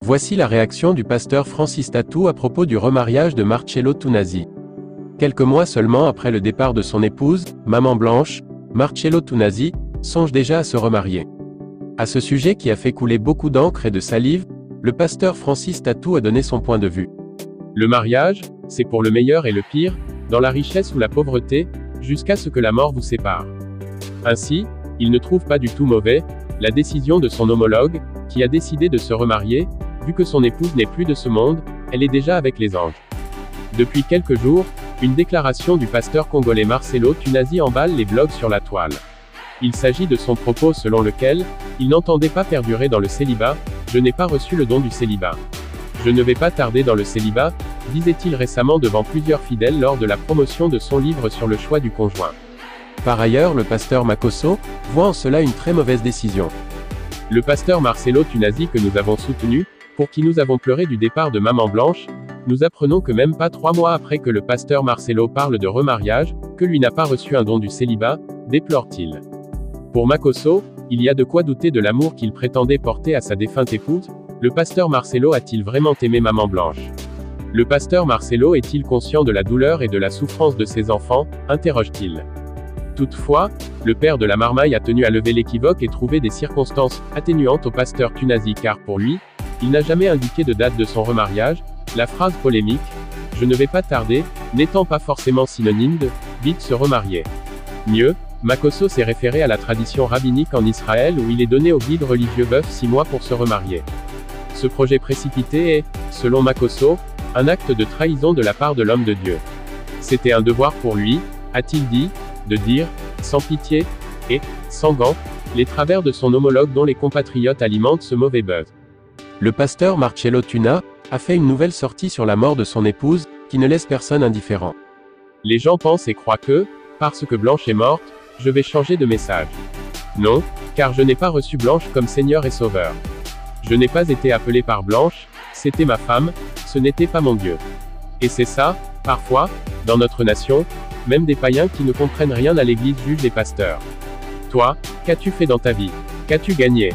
Voici la réaction du pasteur Francis Tatou à propos du remariage de Marcello Tunasi. Quelques mois seulement après le départ de son épouse, Maman Blanche, Marcello Tunasi songe déjà à se remarier. À ce sujet qui a fait couler beaucoup d'encre et de salive, le pasteur Francis Tatou a donné son point de vue. Le mariage, c'est pour le meilleur et le pire, dans la richesse ou la pauvreté, jusqu'à ce que la mort vous sépare. Ainsi, il ne trouve pas du tout mauvais la décision de son homologue, qui a décidé de se remarier, vu que son épouse n'est plus de ce monde, elle est déjà avec les anges. Depuis quelques jours, une déclaration du pasteur congolais Marcello Tunasi emballe les blogs sur la toile. Il s'agit de son propos selon lequel il n'entendait pas perdurer dans le célibat. Je n'ai pas reçu le don du célibat. Je ne vais pas tarder dans le célibat, disait-il récemment devant plusieurs fidèles lors de la promotion de son livre sur le choix du conjoint. Par ailleurs, le pasteur Makosso voit en cela une très mauvaise décision. Le pasteur Marcello Tunasi que nous avons soutenu, pour qui nous avons pleuré du départ de Maman Blanche, nous apprenons que même pas 3 mois après que le pasteur Marcello parle de remariage, que lui n'a pas reçu un don du célibat, déplore-t-il. Pour Makosso, il y a de quoi douter de l'amour qu'il prétendait porter à sa défunte épouse. Le pasteur Marcello a-t-il vraiment aimé Maman Blanche? Le pasteur Marcello est-il conscient de la douleur et de la souffrance de ses enfants, interroge-t-il. Toutefois, le père de la marmaille a tenu à lever l'équivoque et trouver des circonstances atténuantes au pasteur Tunasi car pour lui, il n'a jamais indiqué de date de son remariage. La phrase polémique « Je ne vais pas tarder » n'étant pas forcément synonyme de « vite se remarier ». Mieux, Makosso s'est référé à la tradition rabbinique en Israël où il est donné au guide religieux veuf 6 mois pour se remarier. Ce projet précipité est, selon Makosso, un acte de trahison de la part de l'homme de Dieu. C'était un devoir pour lui, a-t-il dit, de dire, sans pitié, et, sans gants, les travers de son homologue dont les compatriotes alimentent ce mauvais buzz. Le pasteur Marcello Tuna a fait une nouvelle sortie sur la mort de son épouse, qui ne laisse personne indifférent. Les gens pensent et croient que, parce que Blanche est morte, je vais changer de message. Non, car je n'ai pas reçu Blanche comme Seigneur et Sauveur. Je n'ai pas été appelé par Blanche, c'était ma femme, ce n'était pas mon Dieu. Et c'est ça, parfois, dans notre nation, même des païens qui ne comprennent rien à l'Église jugent les pasteurs. Toi, qu'as-tu fait dans ta vie? Qu'as-tu gagné?